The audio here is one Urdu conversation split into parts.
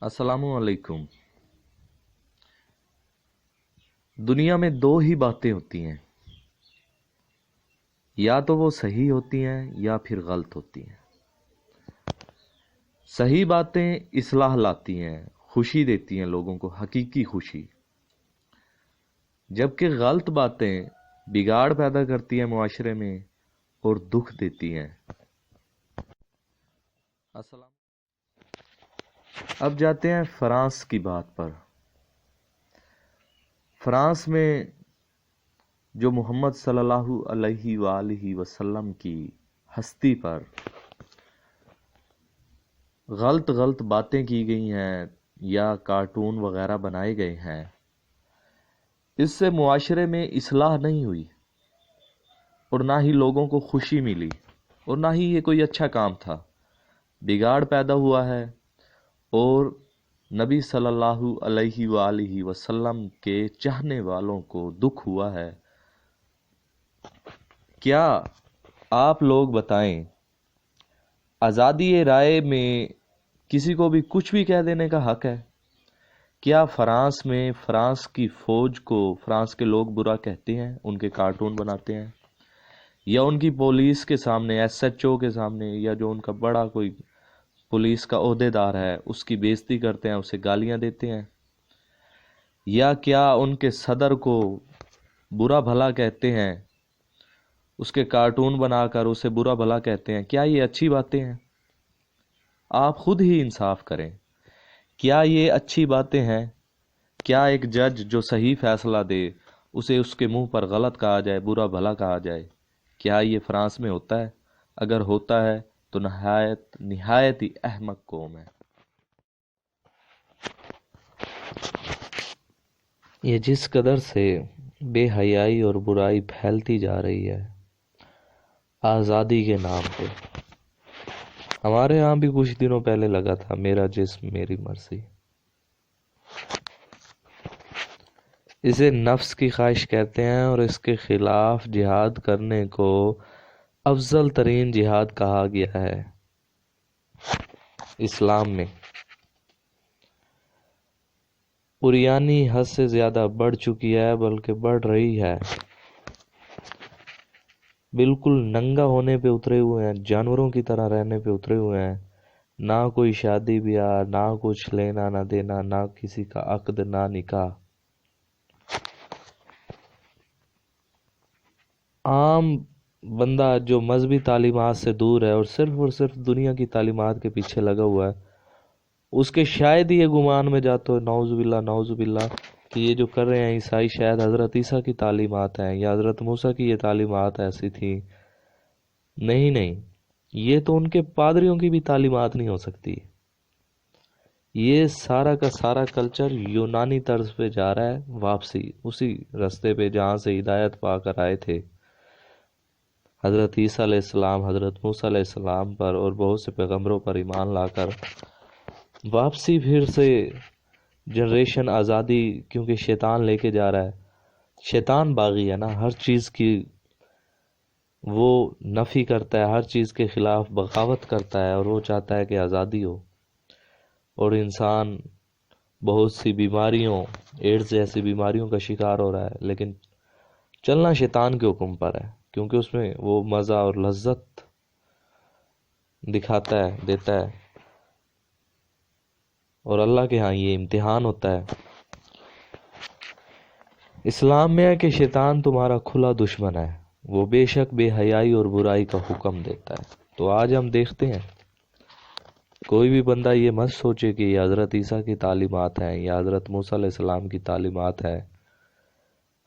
السلام علیکم۔ دنیا میں دو ہی باتیں ہوتی ہیں، یا تو وہ صحیح ہوتی ہیں یا پھر غلط ہوتی ہیں۔ صحیح باتیں اصلاح لاتی ہیں، خوشی دیتی ہیں لوگوں کو، حقیقی خوشی، جبکہ غلط باتیں بگاڑ پیدا کرتی ہیں معاشرے میں اور دکھ دیتی ہیں۔ السلام۔ اب جاتے ہیں فرانس کی بات پر۔ فرانس میں جو محمد صلی اللہ علیہ وآلہ وسلم کی ہستی پر غلط باتیں کی گئی ہیں یا کارٹون وغیرہ بنائے گئے ہیں، اس سے معاشرے میں اصلاح نہیں ہوئی اور نہ ہی لوگوں کو خوشی ملی اور نہ ہی یہ کوئی اچھا کام تھا۔ بگاڑ پیدا ہوا ہے اور نبی صلی اللہ علیہ وآلہ وسلم کے چاہنے والوں کو دکھ ہوا ہے۔ کیا آپ لوگ بتائیں، آزادی رائے میں کسی کو بھی کچھ بھی کہہ دینے کا حق ہے؟ کیا فرانس میں فرانس کی فوج کو فرانس کے لوگ برا کہتے ہیں، ان کے کارٹون بناتے ہیں، یا ان کی پولیس کے سامنے، ایس ایچ او کے سامنے، یا جو ان کا بڑا کوئی پولیس کا عہدے دار ہے اس کی بےعزتی کرتے ہیں، اسے گالیاں دیتے ہیں؟ یا کیا ان کے صدر کو برا بھلا کہتے ہیں، اس کے کارٹون بنا کر اسے برا بھلا کہتے ہیں؟ کیا یہ اچھی باتیں ہیں؟ آپ خود ہی انصاف کریں، کیا یہ اچھی باتیں ہیں؟ کیا ایک جج جو صحیح فیصلہ دے اسے اس کے منہ پر غلط کہا جائے، برا بھلا کہا جائے؟ کیا یہ فرانس میں ہوتا ہے؟ اگر ہوتا ہے تو نہایت ہی احمق قوم ہے۔ یہ جس قدر سے بے حیائی اور برائی پھیلتی جا رہی ہے آزادی کے نام پہ، ہمارے ہاں بھی کچھ دنوں پہلے لگا تھا میرا جسم میری مرضی۔ اسے نفس کی خواہش کہتے ہیں اور اس کے خلاف جہاد کرنے کو افضل ترین جہاد کہا گیا ہے اسلام میں۔ عریانی حد سے زیادہ بڑھ چکی ہے، بلکہ بڑھ رہی ہے۔ بالکل ننگا ہونے پہ اترے ہوئے ہیں، جانوروں کی طرح رہنے پہ اترے ہوئے ہیں۔ نہ کوئی شادی بیاہ، نہ کچھ لینا نہ دینا، نہ کسی کا عقد، نہ نکاح۔ عام بندہ جو مذہبی تعلیمات سے دور ہے اور صرف دنیا کی تعلیمات کے پیچھے لگا ہوا ہے، اس کے شاید یہ گمان میں جاتا ہے، نعوذ باللہ کہ یہ جو کر رہے ہیں عیسائی شاید حضرت عیسیٰ کی تعلیمات ہیں یا حضرت موسیٰ کی یہ تعلیمات ایسی تھیں۔ نہیں، یہ تو ان کے پادریوں کی بھی تعلیمات نہیں ہو سکتی۔ یہ سارا کا سارا کلچر یونانی طرز پہ جا رہا ہے، واپسی اسی رستے پہ جہاں سے ہدایت پا کر آئے تھے، حضرت عیسیٰ علیہ السلام، حضرت موسیٰ علیہ السلام پر اور بہت سے پیغمبروں پر ایمان لا کر واپسی پھر سے جنریشن آزادی، کیونکہ شیطان لے کے جا رہا ہے۔ شیطان باغی ہے نا، ہر چیز کی وہ نفی کرتا ہے، ہر چیز کے خلاف بغاوت کرتا ہے، اور وہ چاہتا ہے کہ آزادی ہو، اور انسان بہت سی بیماریوں، ایڈز جیسی بیماریوں کا شکار ہو رہا ہے، لیکن چلنا شیطان کے حکم پر ہے، کیونکہ اس میں وہ مزہ اور لذت دکھاتا ہے، دیتا ہے، اور اللہ کے ہاں یہ امتحان ہوتا ہے۔ اسلام میں ہے کہ شیطان تمہارا کھلا دشمن ہے، وہ بے شک بے حیائی اور برائی کا حکم دیتا ہے۔ تو آج ہم دیکھتے ہیں، کوئی بھی بندہ یہ مت سوچے کہ یہ حضرت عیسیٰ کی تعلیمات ہیں یا حضرت موسیٰ علیہ السلام کی تعلیمات ہے۔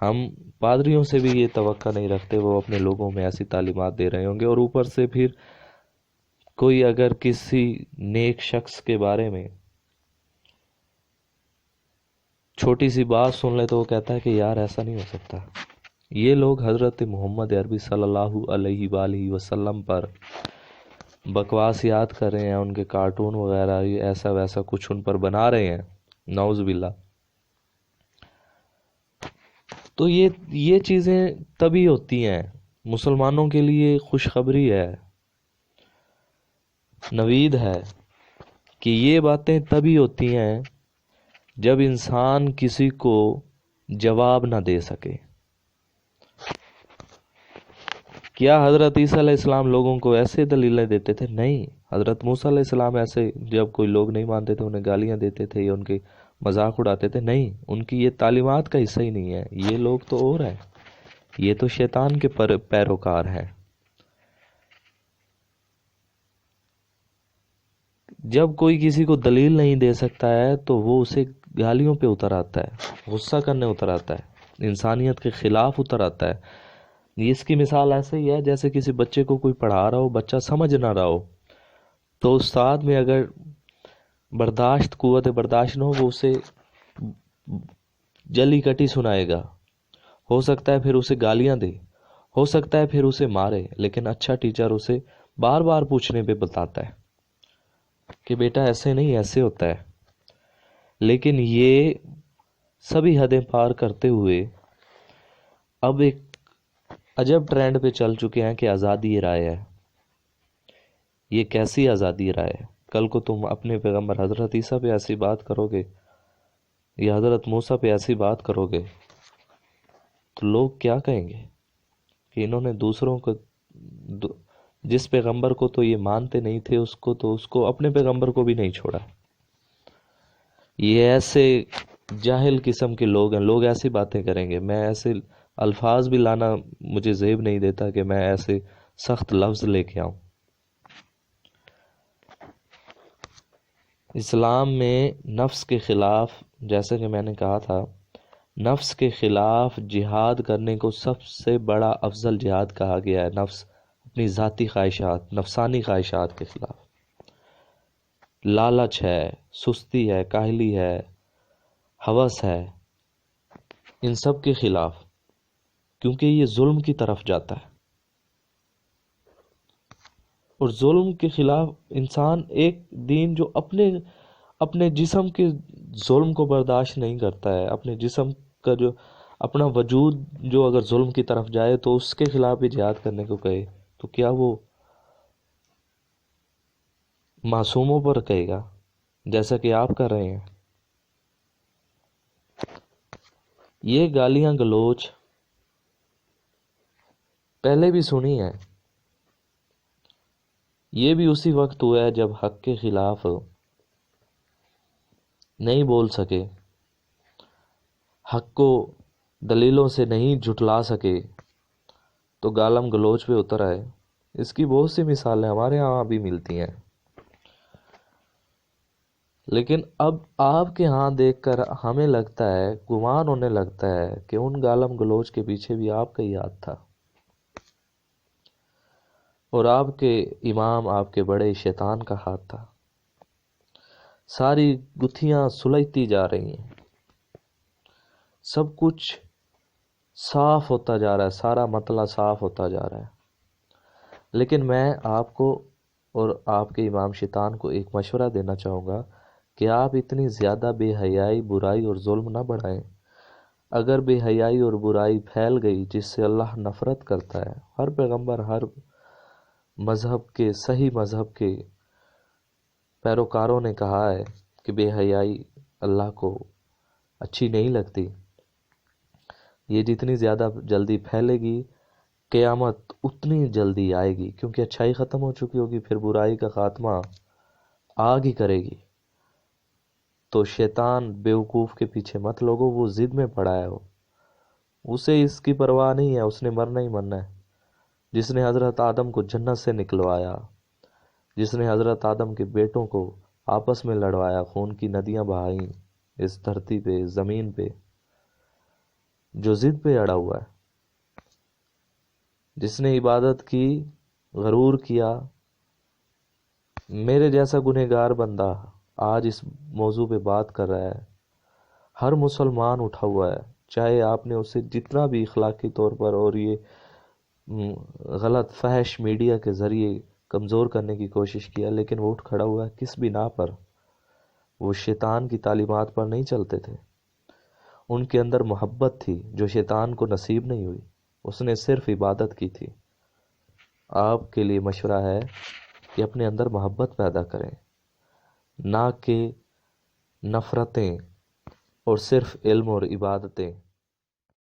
ہم پادریوں سے بھی یہ توقع نہیں رکھتے وہ اپنے لوگوں میں ایسی تعلیمات دے رہے ہوں گے، اور اوپر سے پھر کوئی اگر کسی نیک شخص کے بارے میں چھوٹی سی بات سن لے تو وہ کہتا ہے کہ یار ایسا نہیں ہو سکتا۔ یہ لوگ حضرت محمد عربی صلی اللہ علیہ وآلہ وسلم پر بکواس یاد کر رہے ہیں، ان کے کارٹون وغیرہ ایسا ویسا کچھ ان پر بنا رہے ہیں، نعوذ باللہ۔ تو یہ چیزیں تبھی ہوتی ہیں، مسلمانوں کے لیے خوشخبری ہے، نوید ہے کہ یہ باتیں تبھی ہوتی ہیں جب انسان کسی کو جواب نہ دے سکے. کیا حضرت عیسیٰ علیہ السلام لوگوں کو ایسے دلیلیں دیتے تھے؟ نہیں. حضرت موسیٰ علیہ السلام ایسے جب کوئی لوگ نہیں مانتے تھے انہیں گالیاں دیتے تھے یا ان کے مذاق اڑاتے تھے؟ نہیں. ان کی یہ تعلیمات کا حصہ ہی نہیں ہے. یہ لوگ تو اور ہیں، یہ تو شیطان کے پیروکار ہیں. جب کوئی کسی کو دلیل نہیں دے سکتا ہے تو وہ اسے گالیوں پہ اتر آتا ہے، غصہ کرنے اتر آتا ہے، انسانیت کے خلاف اتر آتا ہے. اس کی مثال ایسے ہی ہے جیسے کسی بچے کو کوئی پڑھا رہا ہو، بچہ سمجھ نہ رہا ہو، تو استاد میں اگر قوت برداشت نہ ہو، وہ اسے جلی کٹی سنائے گا. ہو سکتا ہے پھر اسے گالیاں دے، ہو سکتا ہے پھر اسے مارے، لیکن اچھا ٹیچر اسے بار بار پوچھنے پہ بتاتا ہے کہ بیٹا ایسے نہیں، ایسے ہوتا ہے. لیکن یہ سبھی حدیں پار کرتے ہوئے اب ایک عجب ٹرینڈ پہ چل چکے ہیں کہ آزادی رائے ہے. یہ کیسی آزادی رائے ہے؟ کل کو تم اپنے پیغمبر حضرت عیسیٰ پہ ایسی بات کرو گے یا حضرت موسیٰ پہ ایسی بات کرو گے تو لوگ کیا کہیں گے کہ انہوں نے دوسروں کو، جس پیغمبر کو تو یہ مانتے نہیں تھے اس کو اپنے پیغمبر کو بھی نہیں چھوڑا. یہ ایسے جاہل قسم کے لوگ ہیں. لوگ ایسی باتیں کریں گے. میں ایسے الفاظ بھی لانا مجھے زیب نہیں دیتا کہ میں ایسے سخت لفظ لے کے آؤں. اسلام میں نفس کے خلاف، جیسا کہ میں نے کہا تھا، نفس کے خلاف جہاد کرنے کو سب سے بڑا افضل جہاد کہا گیا ہے. نفس، اپنی ذاتی خواہشات، نفسانی خواہشات کے خلاف. لالچ ہے، سستی ہے، کاہلی ہے، ہوس ہے، ان سب کے خلاف، کیونکہ یہ ظلم کی طرف جاتا ہے. اور ظلم کے خلاف انسان ایک دین جو اپنے جسم کے ظلم کو برداشت نہیں کرتا ہے، اپنے جسم کا جو اپنا وجود جو اگر ظلم کی طرف جائے تو اس کے خلاف بھی جہاد کرنے کو کہے تو کیا وہ معصوموں پر کہے گا جیسا کہ آپ کر رہے ہیں؟ یہ گالیاں گلوچ پہلے بھی سنی ہے. یہ بھی اسی وقت ہوا ہے جب حق کے خلاف نہیں بول سکے، حق کو دلیلوں سے نہیں جھٹلا سکے تو گالم گلوچ پہ اتر آئے. اس کی بہت سی مثالیں ہمارے ہاں بھی ملتی ہیں. لیکن اب آپ کے ہاں دیکھ کر ہمیں لگتا ہے، گمان ہونے لگتا ہے کہ ان گالم گلوچ کے پیچھے بھی آپ کا ہی ہاتھ تھا، اور آپ کے امام، آپ کے بڑے شیطان کا ہاتھ تھا. ساری گتھیاں سلجھتی جا رہی ہیں، سب کچھ صاف ہوتا جا رہا ہے، سارا مطلع صاف ہوتا جا رہا ہے. لیکن میں آپ کو اور آپ کے امام شیطان کو ایک مشورہ دینا چاہوں گا کہ آپ اتنی زیادہ بے حیائی، برائی اور ظلم نہ بڑھائیں. اگر بے حیائی اور برائی پھیل گئی جس سے اللہ نفرت کرتا ہے، ہر پیغمبر، ہر مذہب کے، صحیح مذہب کے پیروکاروں نے کہا ہے کہ بے حیائی اللہ کو اچھی نہیں لگتی. یہ جتنی زیادہ جلدی پھیلے گی قیامت اتنی جلدی آئے گی، کیونکہ اچھائی ختم ہو چکی ہوگی، پھر برائی کا خاتمہ آگ ہی کرے گی. تو شیطان بیوقوف کے پیچھے مت لوگو، وہ ضد میں پڑا ہے، اسے اس کی پرواہ نہیں ہے، اس نے مرنا ہی مرنا ہے. جس نے حضرت آدم کو جنت سے نکلوایا، جس نے حضرت آدم کے بیٹوں کو آپس میں لڑوایا، خون کی ندیاں بہائیں اس دھرتی پہ، زمین پہ، جو ضد پہ اڑا ہوا ہے، جس نے عبادت کی، غرور کیا. میرے جیسا گنہگار بندہ آج اس موضوع پہ بات کر رہا ہے. ہر مسلمان اٹھا ہوا ہے، چاہے آپ نے اسے جتنا بھی اخلاقی طور پر اور یہ غلط فحش میڈیا کے ذریعے کمزور کرنے کی کوشش کیا، لیکن وہ اٹھ کھڑا ہوا ہے. کس بنا پر؟ وہ شیطان کی تعلیمات پر نہیں چلتے تھے. ان کے اندر محبت تھی جو شیطان کو نصیب نہیں ہوئی، اس نے صرف عبادت کی تھی. آپ کے لیے مشورہ ہے کہ اپنے اندر محبت پیدا کریں. نہ کہ نفرتیں اور صرف علم اور عبادتیں.